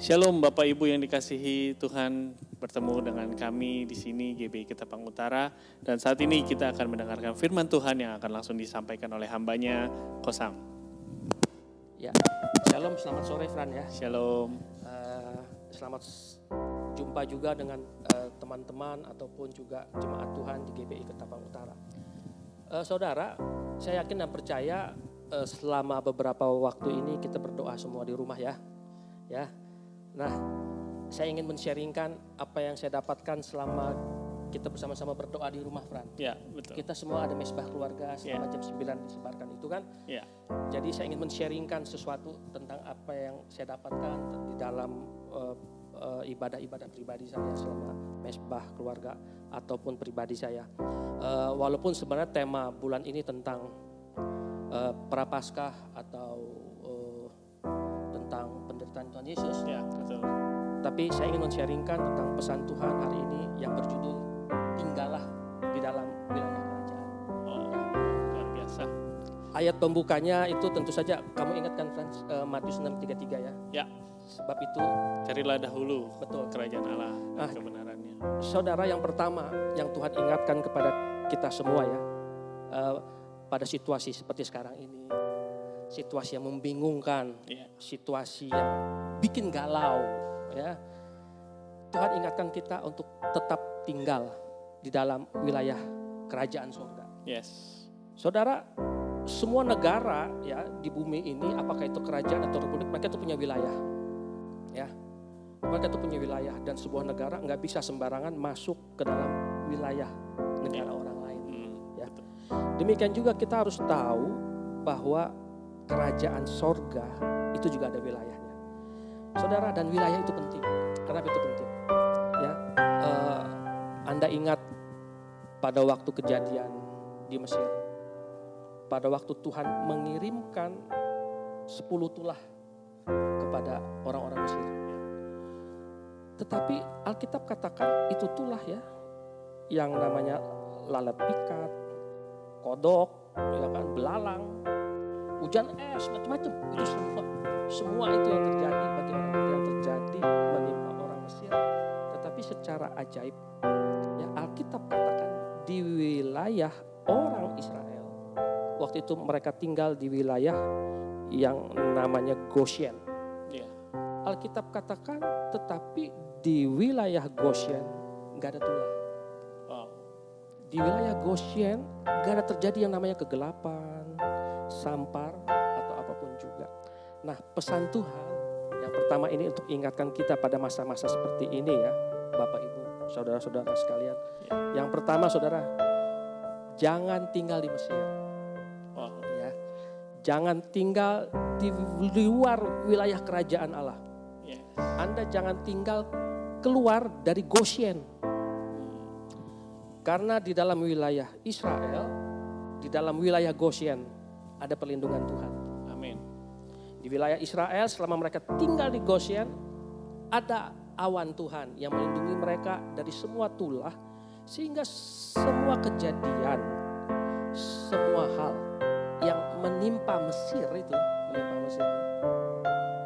Shalom Bapak Ibu yang dikasihi Tuhan, bertemu dengan kami di sini GBI Ketapang Utara, dan saat ini kita akan mendengarkan firman Tuhan yang akan langsung disampaikan oleh hambanya Kosam. Ya, shalom, selamat sore Fran ya. Shalom. Selamat jumpa juga dengan teman-teman ataupun juga jemaat Tuhan di GBI Ketapang Utara. Saudara, saya yakin dan percaya selama beberapa waktu ini kita berdoa semua di rumah ya. Nah, saya ingin men-sharingkan apa yang saya dapatkan selama kita bersama-sama berdoa di rumah, Fran. Ya, betul. Kita semua ada mesbah keluarga selama jam 9 disebarkan itu kan. Ya. Jadi saya ingin men-sharingkan sesuatu tentang apa yang saya dapatkan di dalam ibadah-ibadah pribadi saya selama mesbah keluarga ataupun pribadi saya. Walaupun sebenarnya tema bulan ini tentang Prapaskah atau tentang penderitaan Tuhan Yesus. Ya, betul. Tapi saya ingin men-sharingkan tentang pesan Tuhan hari ini yang berjudul tinggallah di dalam wilayah kerajaan. Oh, luar biasa. Ayat pembukanya itu tentu saja kamu ingatkan Frans, Matius 6:33 ya. Ya. Sebab itu Carilah dahulu betul kerajaan Allah dan kebenarannya. Saudara, yang pertama yang Tuhan ingatkan kepada kita semua ya, pada situasi seperti sekarang ini, situasi yang membingungkan, situasi yang bikin galau ya. Tuhan ingatkan kita untuk tetap tinggal di dalam wilayah kerajaan surga. Yes. Saudara, semua negara ya di bumi ini, apakah itu kerajaan atau republik, mereka itu punya wilayah. Ya. Mereka itu punya wilayah, dan sebuah negara nggak bisa sembarangan masuk ke dalam wilayah negara orang lain. Ya. Demikian juga kita harus tahu bahwa kerajaan sorga itu juga ada wilayahnya. Saudara, dan wilayah itu penting. Kenapa itu penting? Ya, Anda ingat pada waktu kejadian di Mesir, pada waktu Tuhan mengirimkan 10 tulah kepada orang-orang Mesir. Tetapi Alkitab katakan itu tulah ya, yang namanya lalat pikat, kodok, ya kan, belalang, hujan es, macam-macam. Itu semua itu yang terjadi bagi orang yang terjadi menimpa orang Mesir. Tetapi secara ajaib, ya Alkitab katakan di wilayah orang Israel, waktu itu mereka tinggal di wilayah yang namanya Goshen. Alkitab katakan, tetapi di wilayah Goshen nggak ada tulah. Di wilayah Goshen nggak ada terjadi yang namanya kegelapan, sampar, atau apapun juga. Nah, pesan Tuhan yang pertama ini untuk ingatkan kita pada masa-masa seperti ini ya, Bapak Ibu, saudara-saudara sekalian. Yang pertama, saudara, jangan tinggal di Mesir. Ya, jangan tinggal di luar wilayah kerajaan Allah. Anda jangan tinggal keluar dari Goshen. Karena di dalam wilayah Israel, di dalam wilayah Goshen ada perlindungan Tuhan. Amin. Di wilayah Israel selama mereka tinggal di Goshen, ada awan Tuhan yang melindungi mereka dari semua tulah, sehingga semua kejadian, semua hal yang menimpa Mesir itu,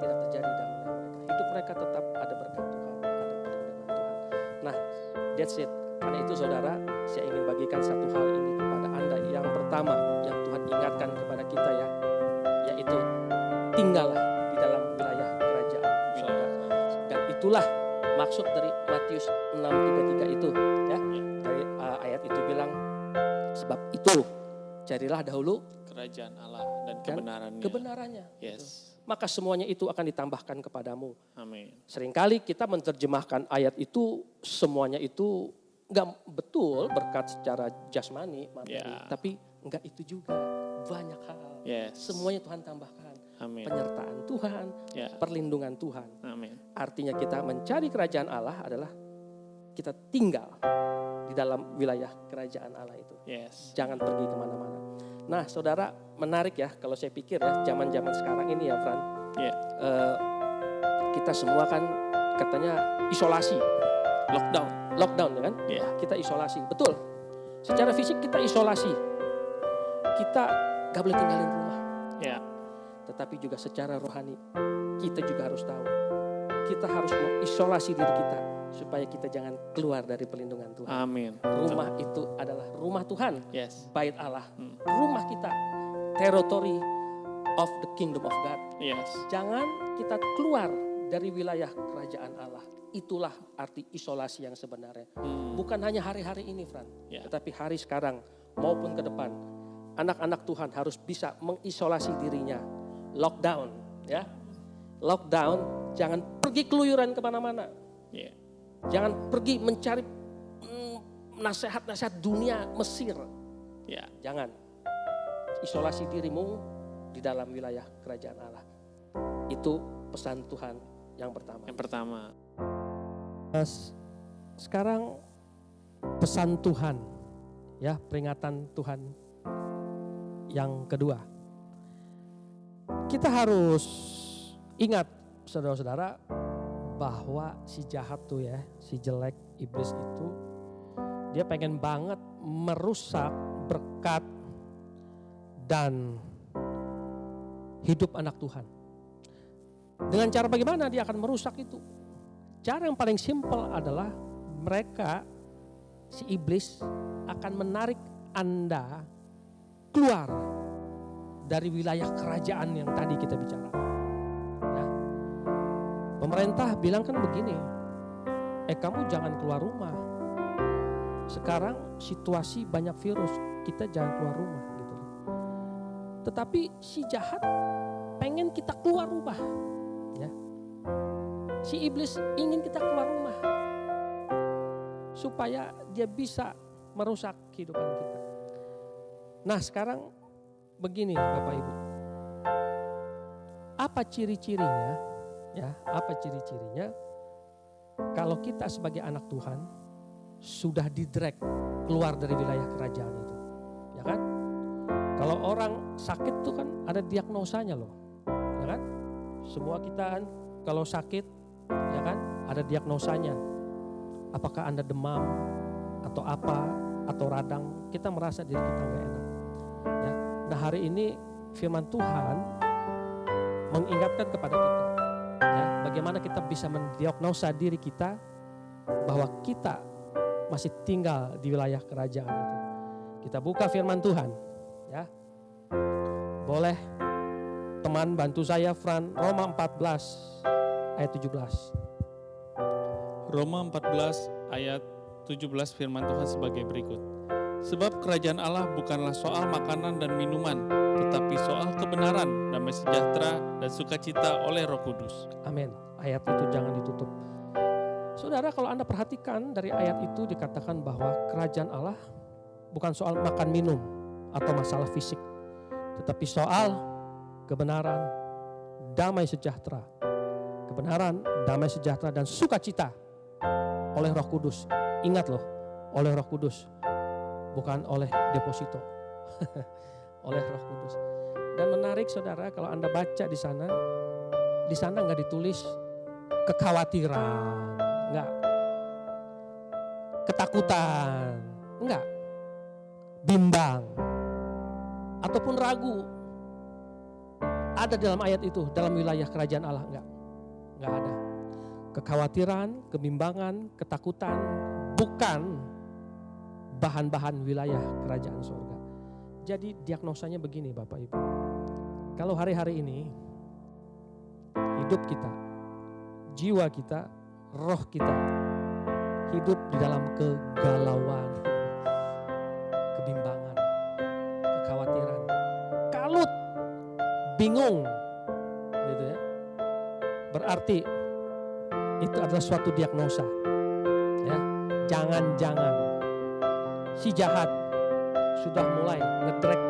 tidak terjadi dalam wilayah mereka. Hidup mereka tetap ada berkat Tuhan, ada perlindungan Tuhan. Nah, that's it. Karena itu saudara, saya ingin bagikan satu hal ini kepada Anda. Yang pertama yang Tuhan ingatkan kepada kita ya, yaitu tinggallah di dalam wilayah kerajaan surga. Dan itulah maksud dari Matius 6:33 itu ya. Dari ayat itu bilang, sebab itu carilah dahulu kerajaan Allah dan kebenarannya. Yes. Gitu. Maka semuanya itu akan ditambahkan kepadamu. Amin. Seringkali kita menerjemahkan ayat itu, semuanya itu enggak betul berkat secara jasmani, materi, tapi enggak itu juga, banyak hal. Semuanya Tuhan tambahkan. Amin. Penyertaan Tuhan, perlindungan Tuhan. Amin. Artinya kita mencari kerajaan Allah adalah kita tinggal di dalam wilayah kerajaan Allah itu. Jangan pergi kemana-mana. Nah, saudara, menarik ya kalau saya pikir ya, zaman-zaman sekarang ini ya, Fran. Kita semua kan katanya isolasi, lockdown ya kan? Kita isolasi, betul. Secara fisik kita isolasi, kita gak boleh tinggalin rumah. Tetapi juga secara rohani kita juga harus tahu kita harus mengisolasi diri kita supaya kita jangan keluar dari perlindungan Tuhan. Amin. Rumah itu adalah rumah Tuhan, Yes. bait Allah, rumah kita, territory of the kingdom of God. Yes. Jangan kita keluar dari wilayah kerajaan Allah. Itulah arti isolasi yang sebenarnya. Bukan hanya hari-hari ini, Fran, Ya. tetapi hari sekarang maupun ke depan. Anak-anak Tuhan harus bisa mengisolasi dirinya. Lockdown, ya. Lockdown, jangan pergi keluyuran kemana-mana. Yeah. Jangan pergi mencari nasihat-nasihat dunia Mesir. Ya. Jangan. Isolasi dirimu di dalam wilayah kerajaan Allah. Itu pesan Tuhan yang pertama. Yang pertama. Sekarang pesan Tuhan, ya, peringatan Tuhan yang kedua. Kita harus ingat, saudara-saudara, bahwa si jahat tuh ya, si jelek, iblis itu, dia pengen banget merusak berkat dan hidup anak Tuhan. Dengan cara bagaimana dia akan merusak itu? Cara yang paling simpel adalah mereka, si iblis akan menarik Anda keluar dari wilayah kerajaan yang tadi kita bicara. Ya. Pemerintah bilang kan begini, kamu jangan keluar rumah. Sekarang situasi banyak virus, kita jangan keluar rumah gitu. Tetapi si jahat pengen kita keluar rumah. Ya. Si iblis ingin kita keluar rumah supaya dia bisa merusak kehidupan kita. Nah, sekarang begini Bapak Ibu. Apa ciri-cirinya? Ya, apa ciri-cirinya? Kalau kita sebagai anak Tuhan sudah didrag keluar dari wilayah kerajaan itu. Ya kan? Kalau orang sakit tuh kan ada diagnosanya loh. Ya kan? Semua kita kan kalau sakit, ya kan, ada diagnosanya. Apakah Anda demam atau apa atau radang, kita merasa diri kita gak enak. Ya. Nah, hari ini firman Tuhan mengingatkan kepada kita, ya, bagaimana kita bisa mendiagnosa diri kita bahwa kita masih tinggal di wilayah kerajaan itu. Kita buka firman Tuhan, ya. Boleh teman bantu saya, Fran, Roma 14 ayat 17. Roma 14 ayat 17 firman Tuhan sebagai berikut. Sebab kerajaan Allah bukanlah soal makanan dan minuman, tetapi soal kebenaran, damai sejahtera, dan sukacita oleh Roh Kudus. Amin. Ayat itu jangan ditutup. Saudara, kalau Anda perhatikan dari ayat itu dikatakan bahwa kerajaan Allah bukan soal makan minum atau masalah fisik, tetapi soal kebenaran, damai sejahtera. Kebenaran, damai sejahtera, dan sukacita oleh Roh Kudus. Ingat loh, oleh Roh Kudus, bukan oleh deposito. Oleh Roh Kudus. Dan menarik saudara, kalau Anda baca di sana nggak ditulis kekhawatiran, nggak, ketakutan, nggak, bimbang, ataupun ragu. Ada dalam ayat itu, dalam wilayah kerajaan Allah, nggak ada. Kekhawatiran, kebimbangan, ketakutan bukan bahan-bahan wilayah kerajaan surga. Jadi diagnosanya begini Bapak Ibu. Kalau hari-hari ini hidup kita, jiwa kita, roh kita hidup di dalam kegalauan, kebimbangan, kekhawatiran, kalut, bingung, gitu ya. Berarti itu adalah suatu diagnosa. Ya, jangan-jangan si jahat sudah mulai ngedrag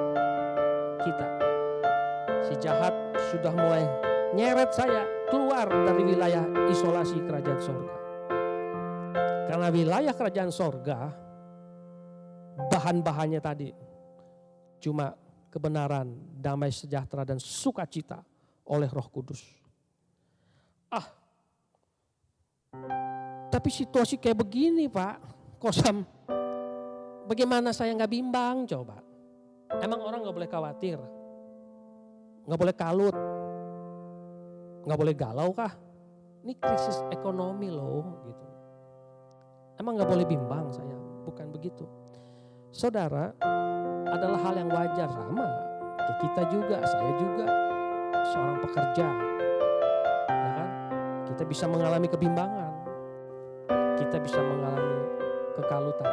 kita. Si jahat sudah mulai nyeret saya keluar dari wilayah isolasi kerajaan sorga. Karena wilayah kerajaan sorga bahan-bahannya tadi cuma kebenaran, damai sejahtera, dan sukacita oleh Roh Kudus. Tapi situasi kayak begini Pak Kosam, bagaimana saya gak bimbang coba? Emang orang gak boleh khawatir? Gak boleh kalut? Gak boleh galau kah? Ini krisis ekonomi loh gitu. Emang gak boleh bimbang saya? Bukan begitu. Saudara, adalah hal yang wajar sama. Ya kita juga, saya juga seorang pekerja. Ya kan? Kita bisa mengalami kebimbangan. Kita bisa mengalami kekalutan.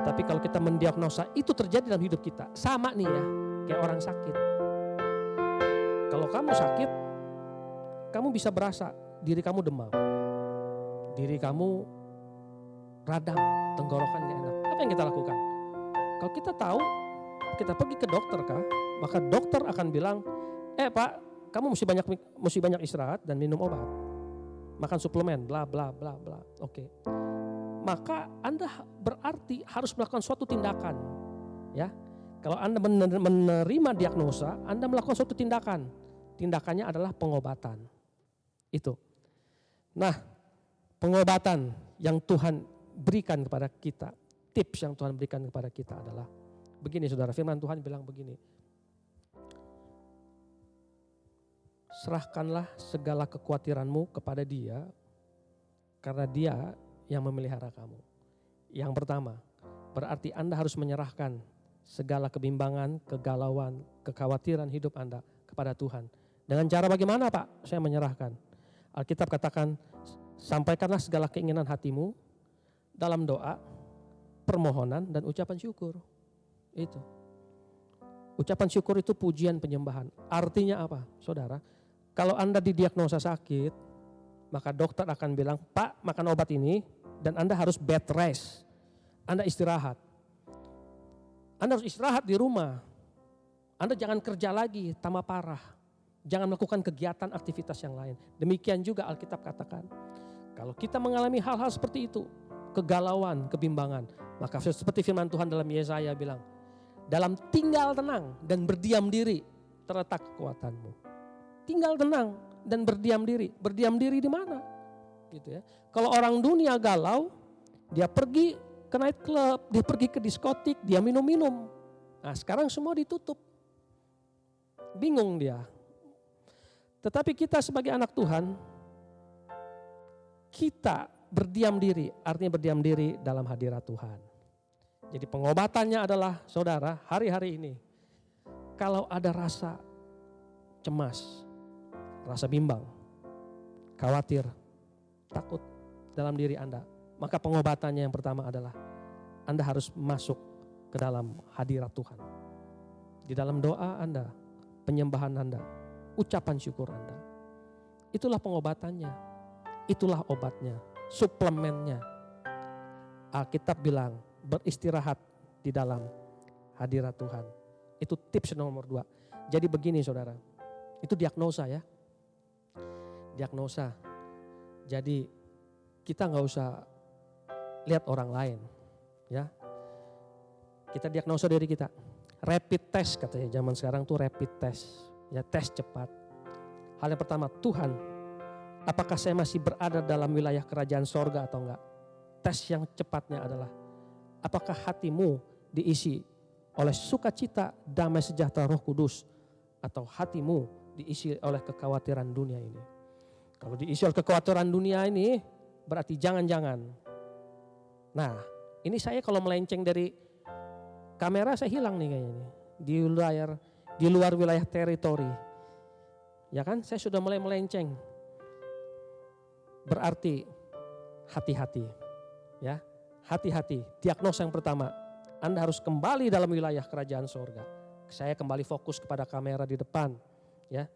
Tetapi kalau kita mendiagnosa itu terjadi dalam hidup kita. Sama nih ya, kayak orang sakit. Kalau kamu sakit, kamu bisa berasa diri kamu demam. Diri kamu radang, tenggorokan gak enak. Apa yang kita lakukan? Kalau kita tahu, kita pergi ke dokter kah? Maka dokter akan bilang, Pak, kamu mesti banyak istirahat dan minum obat. Makan suplemen, bla bla bla bla. Oke. Maka Anda berarti harus melakukan suatu tindakan. Ya. Kalau Anda menerima diagnosa, Anda melakukan suatu tindakan. Tindakannya adalah pengobatan. Itu. Nah, pengobatan yang Tuhan berikan kepada kita, tips yang Tuhan berikan kepada kita adalah begini saudara, firman Tuhan bilang begini. Serahkanlah segala kekhawatiranmu kepada Dia, karena Dia yang memelihara kamu. Yang pertama, berarti Anda harus menyerahkan segala kebimbangan, kegalauan, kekhawatiran hidup Anda kepada Tuhan. Dengan cara bagaimana Pak? Saya menyerahkan. Alkitab katakan, sampaikanlah segala keinginan hatimu dalam doa, permohonan, dan ucapan syukur. Itu. Ucapan syukur itu pujian penyembahan. Artinya apa? Saudara, kalau Anda didiagnosa sakit, maka dokter akan bilang, Pak makan obat ini dan Anda harus bed rest. Anda istirahat. Anda harus istirahat di rumah. Anda jangan kerja lagi tambah parah. Jangan melakukan kegiatan aktivitas yang lain. Demikian juga Alkitab katakan. Kalau kita mengalami hal-hal seperti itu, kegalauan, kebimbangan, maka seperti firman Tuhan dalam Yesaya bilang, dalam tinggal tenang dan berdiam diri terletak kekuatanmu. Tinggal tenang dan berdiam diri. Berdiam diri di mana? Gitu ya. Kalau orang dunia galau, dia pergi ke night club, dia pergi ke diskotik, dia minum-minum. Nah, sekarang semua ditutup. Bingung dia. Tetapi kita sebagai anak Tuhan, kita berdiam diri, artinya berdiam diri dalam hadirat Tuhan. Jadi pengobatannya adalah, saudara, hari-hari ini, kalau ada rasa cemas, rasa bimbang, khawatir, takut dalam diri Anda, maka pengobatannya yang pertama adalah Anda harus masuk ke dalam hadirat Tuhan. Di dalam doa Anda, penyembahan Anda, ucapan syukur Anda. Itulah pengobatannya, itulah obatnya, suplemennya. Alkitab bilang beristirahat di dalam hadirat Tuhan. Itu tips nomor 2. Jadi begini saudara, itu diagnosa ya. Diagnosa. Jadi kita gak usah lihat orang lain. Ya, kita diagnosa diri kita. Rapid test katanya zaman sekarang tuh rapid test. Ya, tes cepat. Hal yang pertama, Tuhan, apakah saya masih berada dalam wilayah kerajaan sorga atau enggak? Tes yang cepatnya adalah, apakah hatimu diisi oleh sukacita, damai sejahtera Roh Kudus, atau hatimu diisi oleh kekhawatiran dunia ini? Kalau diisi oleh kekhawatiran dunia ini, berarti jangan-jangan. Nah, ini saya kalau melenceng dari kamera saya hilang nih kayaknya nih. Di luar wilayah teritori. Ya kan, saya sudah mulai melenceng. Berarti hati-hati. Ya, hati-hati. Diagnosa yang pertama, Anda harus kembali dalam wilayah kerajaan sorga. Saya kembali fokus kepada kamera di depan. Ya,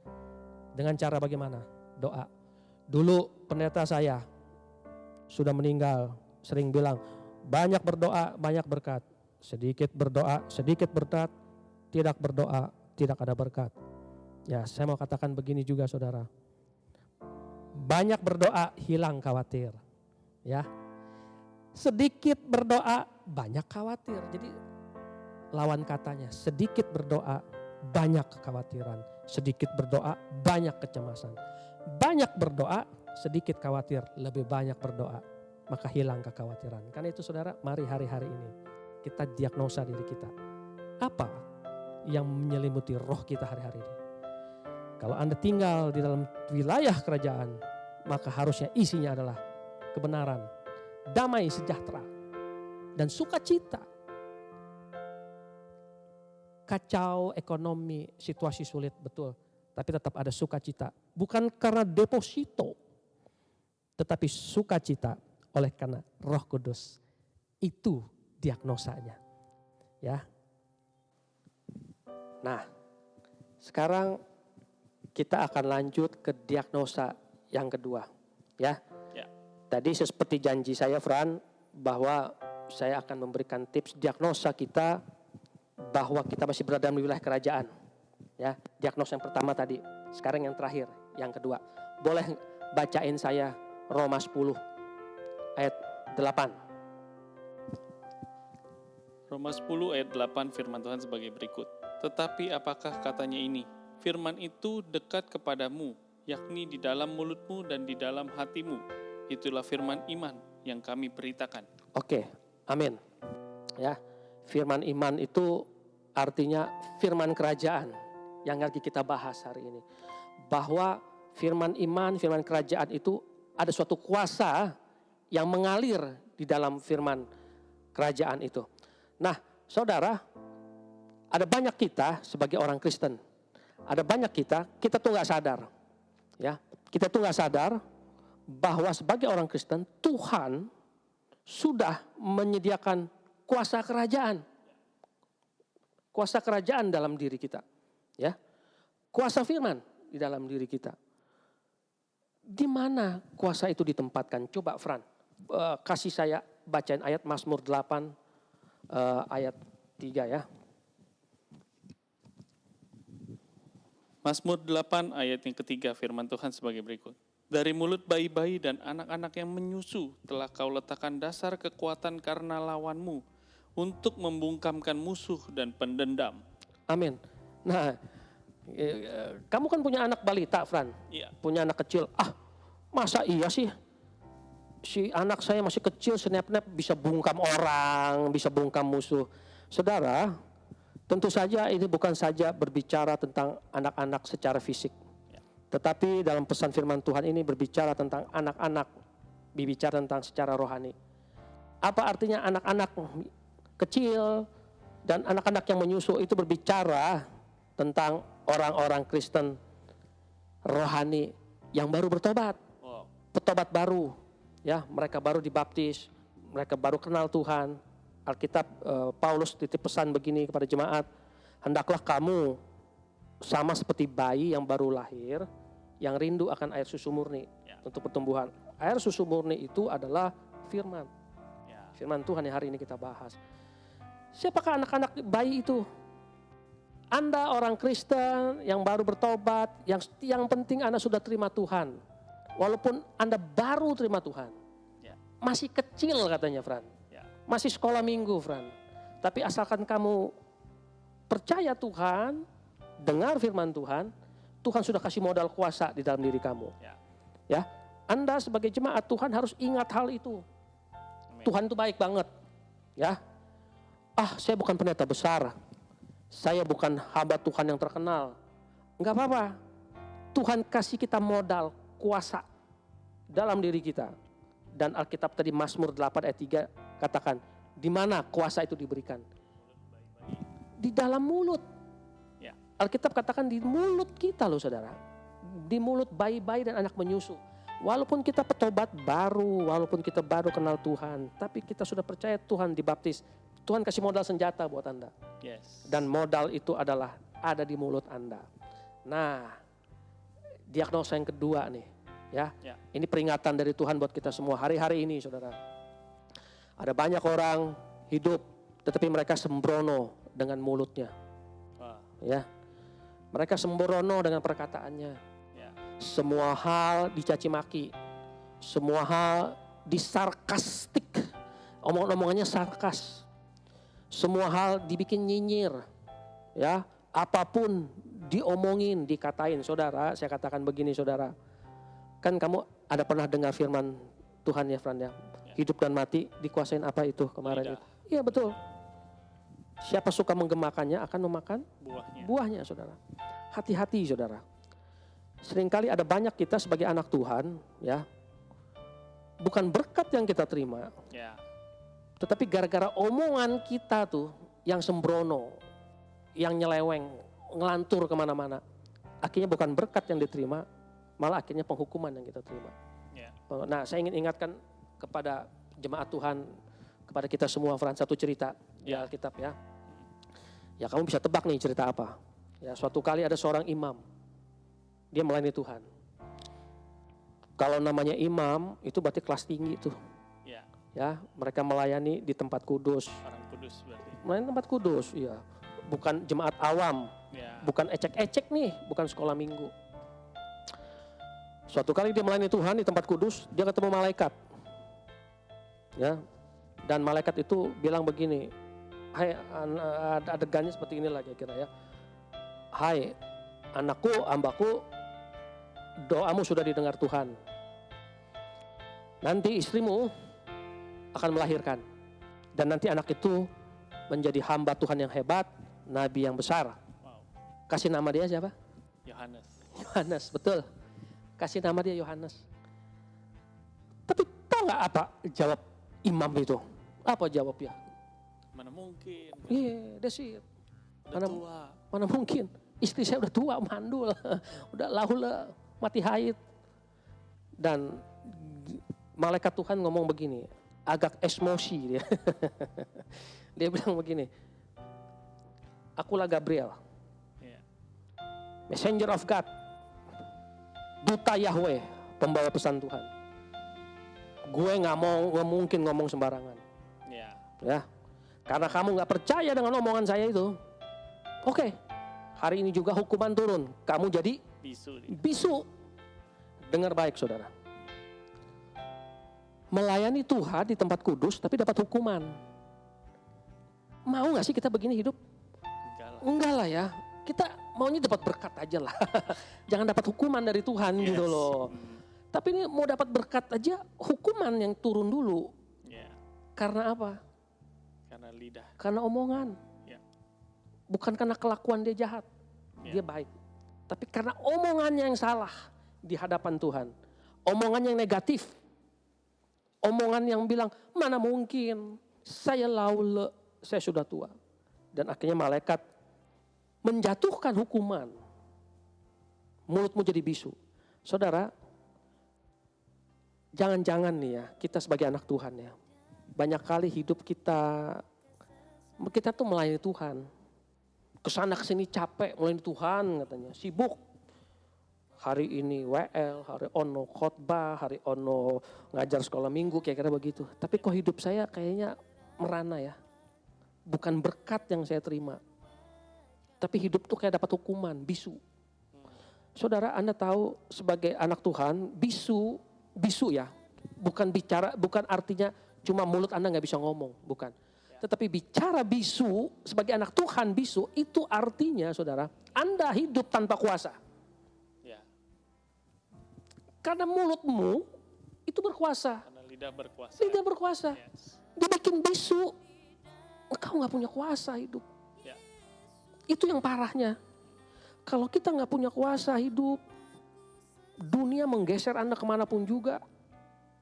dengan cara bagaimana? Doa. Dulu pendeta saya sudah meninggal, sering bilang, banyak berdoa, banyak berkat. Sedikit berdoa, sedikit berkat. Tidak berdoa, tidak ada berkat. Ya, saya mau katakan begini juga saudara. Banyak berdoa, hilang khawatir. Ya. Sedikit berdoa, banyak khawatir. Jadi lawan katanya, sedikit berdoa, banyak kekhawatiran. Sedikit berdoa, banyak kecemasan. Banyak berdoa, sedikit khawatir, lebih banyak berdoa, maka hilang kekhawatiran. Karena itu saudara, mari hari-hari ini kita diagnosa diri kita. Apa yang menyelimuti roh kita hari-hari ini? Kalau Anda tinggal di dalam wilayah kerajaan, maka harusnya isinya adalah kebenaran, damai sejahtera, dan sukacita. Kacau ekonomi, situasi sulit, betul. Tapi tetap ada sukacita. Bukan karena deposito, tetapi sukacita oleh karena Roh Kudus. Itu diagnosanya. Ya. Nah, sekarang kita akan lanjut ke diagnosa yang kedua. Ya. Tadi seperti janji saya, Fran, bahwa saya akan memberikan tips diagnosa kita bahwa kita masih berada di wilayah kerajaan. Ya, diagnosa yang pertama tadi. Sekarang yang terakhir, yang kedua. Boleh bacain saya Roma 10 ayat 8. Roma 10 ayat 8 firman Tuhan sebagai berikut. Tetapi apakah katanya ini? Firman itu dekat kepadamu, yakni di dalam mulutmu dan di dalam hatimu. Itulah firman iman yang kami beritakan. Oke, amin. Ya, firman iman itu artinya firman kerajaan yang lagi kita bahas hari ini. Bahwa firman iman, firman kerajaan itu ada suatu kuasa yang mengalir di dalam firman kerajaan itu. Nah, saudara, ada banyak kita sebagai orang Kristen. Ada banyak kita tuh gak sadar. Ya, kita tuh gak sadar bahwa sebagai orang Kristen, Tuhan sudah menyediakan kuasa kerajaan. Kuasa kerajaan dalam diri kita. Ya, kuasa firman di dalam diri kita. Di mana kuasa itu ditempatkan? Coba Fran, kasih saya bacain ayat Mazmur 8 ayat 3 ya. Mazmur 8 ayat yang ketiga firman Tuhan sebagai berikut. Dari mulut bayi-bayi dan anak-anak yang menyusu telah kau letakkan dasar kekuatan karena lawanmu untuk membungkamkan musuh dan pendendam. Amin. Nah, kamu kan punya anak balita, Fran. Iya. Punya anak kecil. Masa iya sih? Si anak saya masih kecil, snap-snap bisa bungkam orang, bisa bungkam musuh. Saudara, tentu saja ini bukan saja berbicara tentang anak-anak secara fisik. Tetapi dalam pesan firman Tuhan ini berbicara tentang anak-anak, berbicara tentang secara rohani. Apa artinya anak-anak kecil dan anak-anak yang menyusu itu berbicara tentang orang-orang Kristen rohani yang baru bertobat. Petobat baru, ya, mereka baru dibaptis, mereka baru kenal Tuhan. Alkitab Paulus titip pesan begini kepada jemaat, hendaklah kamu sama seperti bayi yang baru lahir, yang rindu akan air susu murni untuk pertumbuhan. Air susu murni itu adalah firman. Firman Tuhan yang hari ini kita bahas. Siapakah anak-anak bayi itu? Anda orang Kristen yang baru bertobat, yang penting Anda sudah terima Tuhan. Walaupun Anda baru terima Tuhan. Masih kecil katanya Fran. Masih sekolah minggu Fran. Tapi asalkan kamu percaya Tuhan, dengar firman Tuhan, Tuhan sudah kasih modal kuasa di dalam diri kamu. Ya, Anda sebagai jemaat Tuhan harus ingat hal itu. Amin. Tuhan itu baik banget. Ya, saya bukan pendeta besar, saya bukan hamba Tuhan yang terkenal. Enggak apa-apa. Tuhan kasih kita modal kuasa dalam diri kita. Dan Alkitab tadi Mazmur 8 ayat 3 katakan, di mana kuasa itu diberikan? Di dalam mulut. Alkitab katakan di mulut kita loh saudara. Di mulut bayi-bayi dan anak menyusu. Walaupun kita petobat baru, walaupun kita baru kenal Tuhan, tapi kita sudah percaya Tuhan dibaptis. Tuhan kasih modal senjata buat Anda. Dan modal itu adalah ada di mulut Anda. Nah, diagnosa yang kedua nih. Ya. Ini peringatan dari Tuhan buat kita semua hari-hari ini saudara. Ada banyak orang hidup tetapi mereka sembrono dengan mulutnya. Ya. Mereka sembrono dengan perkataannya. Semua hal dicaci maki. Semua hal disarkastik. Omong-omongannya sarkas. Semua hal dibikin nyinyir. Ya, apapun diomongin, dikatain. Saudara, saya katakan begini saudara. Kan kamu ada pernah dengar firman Tuhan ya Fran ya. Hidup dan mati dikuasain apa itu kemarin itu. Iya betul. Siapa suka menggemakannya akan memakan buahnya saudara. Hati-hati saudara. Seringkali ada banyak kita sebagai anak Tuhan, ya, bukan berkat yang kita terima, Ya. tetapi gara-gara omongan kita tuh yang sembrono, yang nyeleweng, ngelantur kemana-mana. Akhirnya bukan berkat yang diterima, malah akhirnya penghukuman yang kita terima. Ya. Nah, saya ingin ingatkan kepada jemaat Tuhan, kepada kita semua, Fran, satu cerita di Ya. Alkitab, ya. Ya, kamu bisa tebak nih cerita apa. Ya, suatu kali ada seorang imam, dia melayani Tuhan. Kalau namanya imam itu berarti kelas tinggi tuh. Ya. Ya, mereka melayani di tempat kudus. Orang kudus berarti. Melayani tempat kudus, iya. Bukan jemaat awam, Ya. bukan ecek-ecek nih, bukan sekolah minggu. Suatu kali dia melayani Tuhan di tempat kudus, dia ketemu malaikat. Ya. Dan malaikat itu bilang begini, hai, adegannya seperti inilah kira-kira, ya. Hai anakku, hambaku, doamu sudah didengar Tuhan. Nanti istrimu akan melahirkan. Dan nanti anak itu menjadi hamba Tuhan yang hebat, nabi yang besar. Wow. Kasih nama dia siapa? Yohanes. Yohanes, betul. Kasih nama dia Yohanes. Tapi tahu nggak apa jawab imam itu? Apa jawabnya? Mana mungkin? Iya, that's it. Udah tua. Mana mungkin? Istri saya udah tua, mandul, udah lahula, mati haid. Dan malaikat Tuhan ngomong begini, agak emosi dia. Dia bilang begini, akulah Gabriel, Ya. messenger of God, duta Yahweh, pembawa pesan Tuhan. Gue nggak mungkin ngomong sembarangan, Ya. ya. Karena kamu nggak percaya dengan omongan saya itu, oke. Hari ini juga hukuman turun, kamu jadi Bisu dia. bisu. Dengar baik, saudara. Melayani Tuhan di tempat kudus, tapi dapat hukuman. Mau nggak sih kita begini hidup? Enggak lah. Enggak lah ya. Kita maunya dapat berkat aja lah. Jangan dapat hukuman dari Tuhan gitu Yes. loh. Tapi ini mau dapat berkat aja, hukuman yang turun dulu. Ya. Karena apa? Karena lidah. Karena omongan. Ya. Bukan karena kelakuan dia jahat. Ya. Dia baik. Tapi karena omongannya yang salah di hadapan Tuhan. Omongan yang negatif. Omongan yang bilang, mana mungkin saya laule, saya sudah tua. Dan akhirnya malaikat menjatuhkan hukuman. Mulutmu jadi bisu. Saudara, jangan-jangan nih ya, kita sebagai anak Tuhan ya. Banyak kali hidup kita tuh melayani Tuhan. Kesana kesini capek melayani Tuhan katanya, sibuk. Hari ini WL, hari ono khotbah, hari ono ngajar sekolah minggu, kira-kira begitu. Tapi kok hidup saya kayaknya merana ya. Bukan berkat yang saya terima. Tapi hidup tuh kayak dapat hukuman, bisu. Saudara, Anda tahu sebagai anak Tuhan, bisu ya. Bukan bicara, bukan artinya cuma mulut Anda gak bisa ngomong, bukan. Tetapi bicara bisu, sebagai anak Tuhan bisu, itu artinya saudara, Anda hidup tanpa kuasa. Ya. Karena mulutmu itu berkuasa. Karena lidah berkuasa. Lidah berkuasa. Yes. Dia bikin bisu. Engkau gak punya kuasa hidup. Ya. Itu yang parahnya. Kalau kita gak punya kuasa hidup, dunia menggeser Anda kemanapun juga,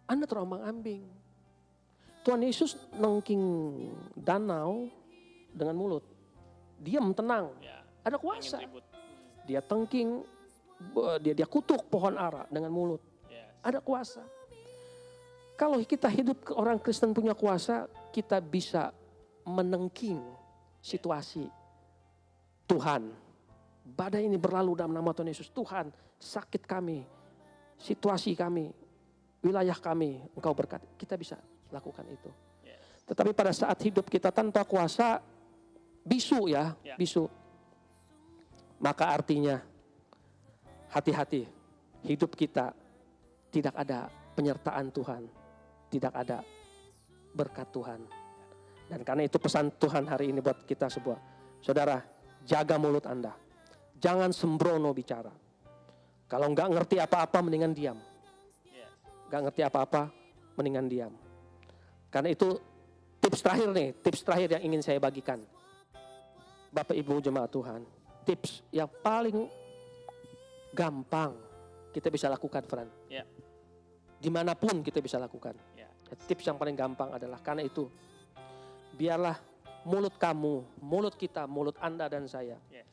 Anda terombang-ambing. Tuhan Yesus nengking danau dengan mulut. Diam, tenang. Ya. Ada kuasa. Ingin ribut. Dia tengking, dia kutuk pohon ara dengan mulut. Yes. Ada kuasa. Kalau kita hidup orang Kristen punya kuasa, kita bisa menengking situasi. Tuhan, badai ini berlalu dalam nama Tuhan Yesus. Tuhan, sakit kami, situasi kami, wilayah kami, Engkau berkati. Kita bisa lakukan itu. Yes. Tetapi pada saat hidup kita tanpa kuasa, bisu ya, Ya. bisu. Maka artinya, hati-hati, hidup kita tidak ada penyertaan Tuhan, tidak ada berkat Tuhan. Dan karena itu pesan Tuhan hari ini buat kita semua. Saudara, jaga mulut Anda. Jangan sembrono bicara. Kalau enggak ngerti apa-apa mendingan diam. Yes. Enggak ngerti apa-apa mendingan diam. Karena itu tips terakhir yang ingin saya bagikan. Bapak Ibu jemaat Tuhan, tips yang paling gampang kita bisa lakukan, Fran. Ya. Dimanapun kita bisa lakukan. Ya. Tips yang paling gampang adalah karena itu, biarlah mulut kamu, mulut kita, mulut Anda dan saya, Yes.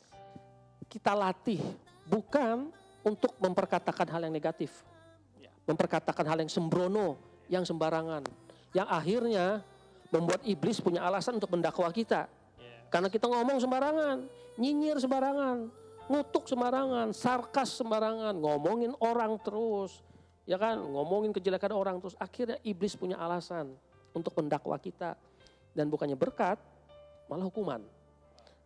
kita latih bukan untuk memperkatakan hal yang negatif, Ya. memperkatakan hal yang sembrono, yang sembarangan, yang akhirnya membuat iblis punya alasan untuk mendakwa kita. Ya. Karena kita ngomong sembarangan, nyinyir sembarangan, ngutuk sembarangan, sarkas sembarangan, ngomongin orang terus, ya kan, ngomongin kejelekan orang terus. Akhirnya iblis punya alasan untuk mendakwa kita, dan bukannya berkat, malah hukuman.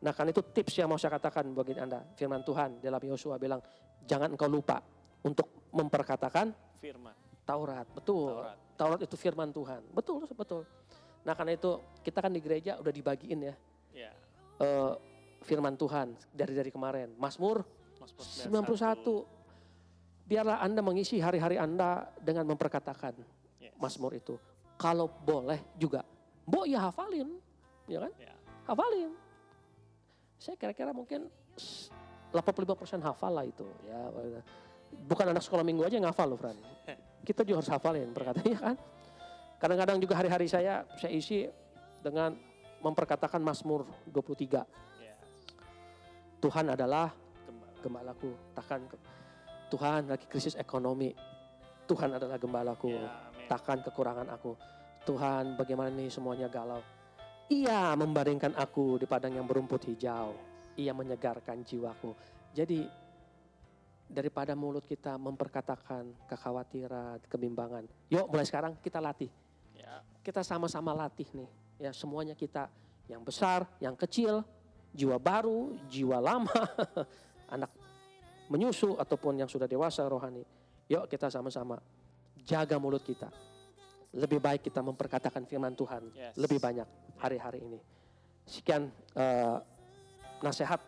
Nah, kan itu tips yang mau saya katakan bagi Anda. Firman Tuhan dalam Yosua bilang, jangan engkau lupa untuk memperkatakan Firman. Taurat. Betul. Taurat. Taurat itu firman Tuhan. Betul, betul. Nah, karena itu kita kan di gereja udah dibagiin ya. Ya. Firman Tuhan dari kemarin. Mazmur Mazmur 91. Biarlah Anda mengisi hari-hari Anda dengan memperkatakan Yes. Mazmur itu. Kalau boleh juga, Mbok ya hafalin, ya kan? Ya. Hafalin. Saya kira-kira mungkin 85% hafal lah itu. Ya, bukan anak sekolah minggu aja yang hafal loh, Fran. Kita juga harus hafalin perkataannya kan. Kadang-kadang juga hari-hari saya isi dengan memperkatakan Mazmur 23. Yes. Tuhan adalah Gembala. gembalaku. Tuhan lagi krisis ekonomi. Tuhan adalah gembalaku. Ya, amin. Takkan kekurangan aku. Tuhan, bagaimana nih semuanya galau. Ia membaringkan aku di padang yang berumput hijau. Ia menyegarkan jiwaku. Jadi daripada mulut kita memperkatakan kekhawatiran, kebimbangan. Yuk mulai sekarang kita latih. Ya. Kita sama-sama latih nih. Ya, semuanya kita, yang besar, yang kecil, jiwa baru, jiwa lama, anak menyusu ataupun yang sudah dewasa rohani. Yuk kita sama-sama jaga mulut kita. Lebih baik kita memperkatakan firman Tuhan. Yes. Lebih banyak hari-hari ini. Sekian nasihat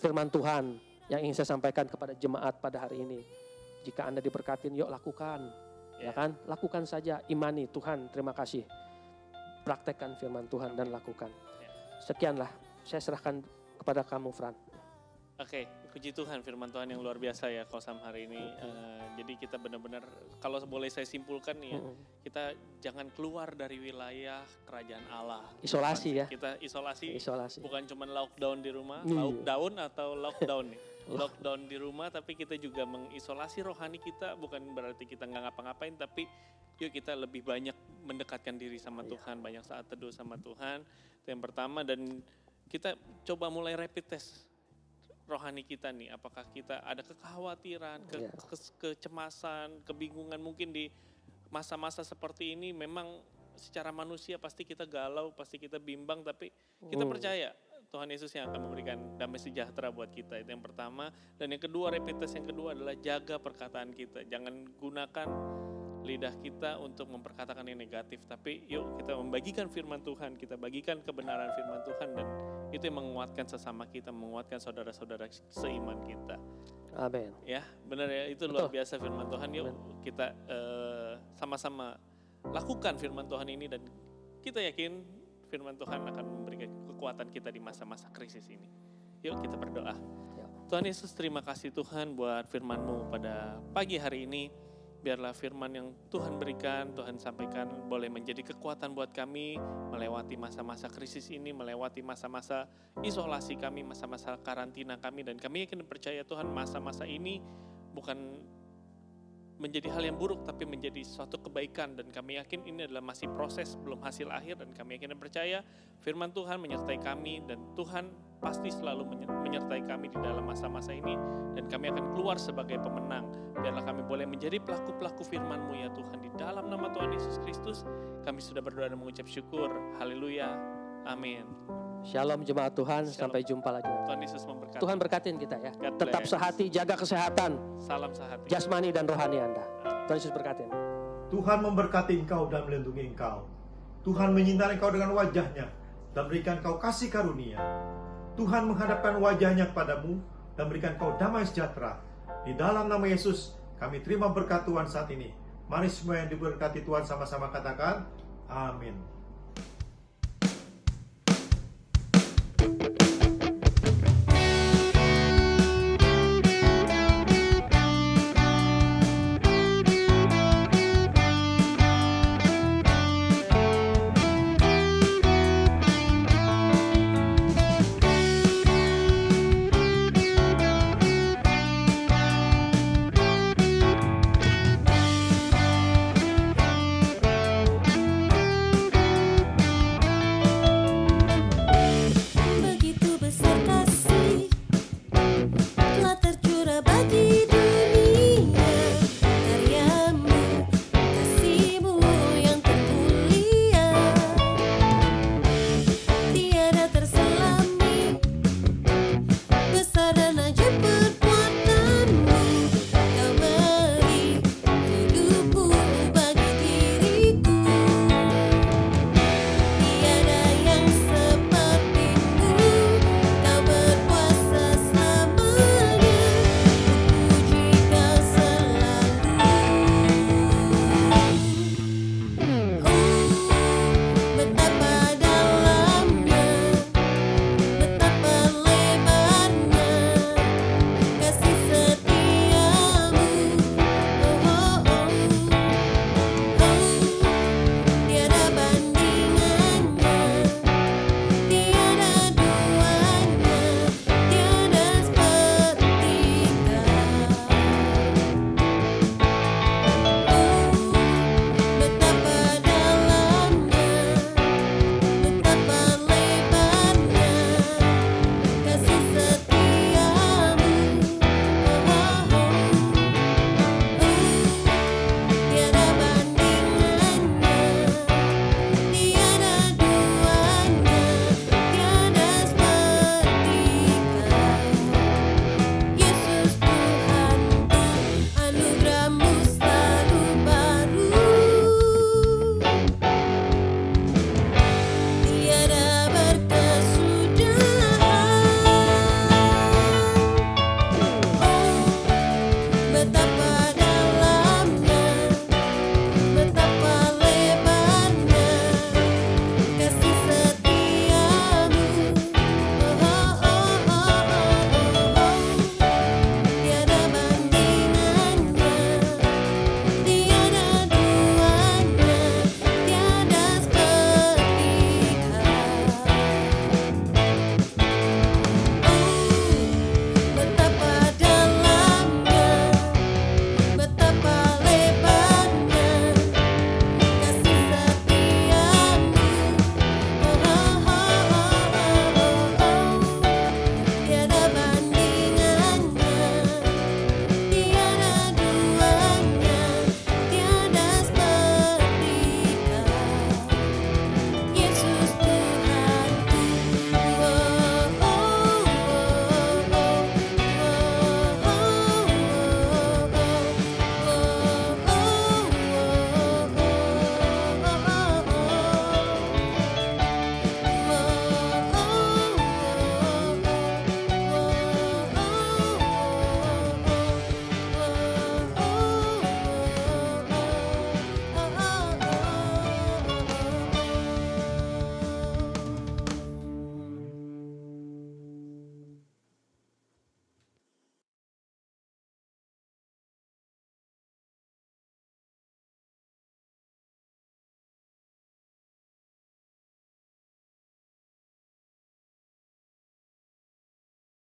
firman Tuhan yang ingin saya sampaikan kepada jemaat pada hari ini. Jika Anda diberkatin, yuk lakukan. Ya kan? Lakukan saja, imani Tuhan, terima kasih. Praktekkan firman Tuhan dan lakukan. Sekianlah, saya serahkan kepada kamu, Fran. Oke, puji Tuhan firman Tuhan yang luar biasa ya Kosam hari ini. Jadi kita benar-benar, kalau boleh saya simpulkan ya, kita jangan keluar dari wilayah kerajaan Allah. Isolasi ya. Kita isolasi. Bukan cuma lockdown di rumah, lockdown atau lockdown nih. Lockdown di rumah, tapi kita juga mengisolasi rohani kita. Bukan berarti kita nggak ngapa-ngapain, tapi yuk kita lebih banyak mendekatkan diri sama Tuhan, banyak saat teduh sama Tuhan. Itu yang pertama, dan kita coba mulai rapid test rohani kita nih, apakah kita ada kekhawatiran, kecemasan, kebingungan mungkin di masa-masa seperti ini. Memang secara manusia pasti kita galau, pasti kita bimbang, tapi kita percaya Tuhan Yesus yang akan memberikan damai sejahtera buat kita. Itu yang pertama. Dan yang kedua, rapid test yang kedua adalah jaga perkataan kita. Jangan gunakan lidah kita untuk memperkatakan yang negatif, tapi yuk kita membagikan firman Tuhan, kita bagikan kebenaran firman Tuhan, dan itu yang menguatkan sesama kita, menguatkan saudara-saudara seiman kita. Amin. Ya, benar ya, itu luar biasa firman Tuhan. Yuk kita sama-sama lakukan firman Tuhan ini, dan kita yakin firman Tuhan akan memberikan kekuatan kita di masa-masa krisis ini. Yuk kita berdoa. Tuhan Yesus, terima kasih Tuhan buat firman-Mu pada pagi hari ini. Biarlah firman yang Tuhan berikan, Tuhan sampaikan boleh menjadi kekuatan buat kami melewati masa-masa krisis ini, melewati masa-masa isolasi kami, masa-masa karantina kami. Dan kami yakin percaya Tuhan, masa-masa ini bukan menjadi hal yang buruk, tapi menjadi suatu kebaikan. Dan kami yakin ini adalah masih proses, belum hasil akhir. Dan kami yakin dan percaya firman Tuhan menyertai kami, dan Tuhan pasti selalu menyertai kami di dalam masa-masa ini. Dan kami akan keluar sebagai pemenang. Biarlah kami boleh menjadi pelaku-pelaku firman-Mu ya Tuhan. Di dalam nama Tuhan Yesus Kristus kami sudah berdoa dan mengucap syukur. Haleluya. Amin. Shalom jemaat Tuhan, Shalom. sampai jumpa lagi. Tuhan Yesus memberkati. Tuhan berkatin kita ya. God Tetap bless. sehati, jaga kesehatan Salam sehati. jasmani dan rohani Anda. Tuhan Yesus berkatin. Tuhan memberkati engkau dan melindungi engkau. Tuhan menyinari engkau dengan wajahnya dan berikan engkau kasih karunia. Tuhan menghadapkan wajahnya kepadamu dan berikan engkau damai sejahtera. Di dalam nama Yesus kami terima berkat Tuhan saat ini. Mari semua yang diberkati Tuhan sama-sama katakan amin.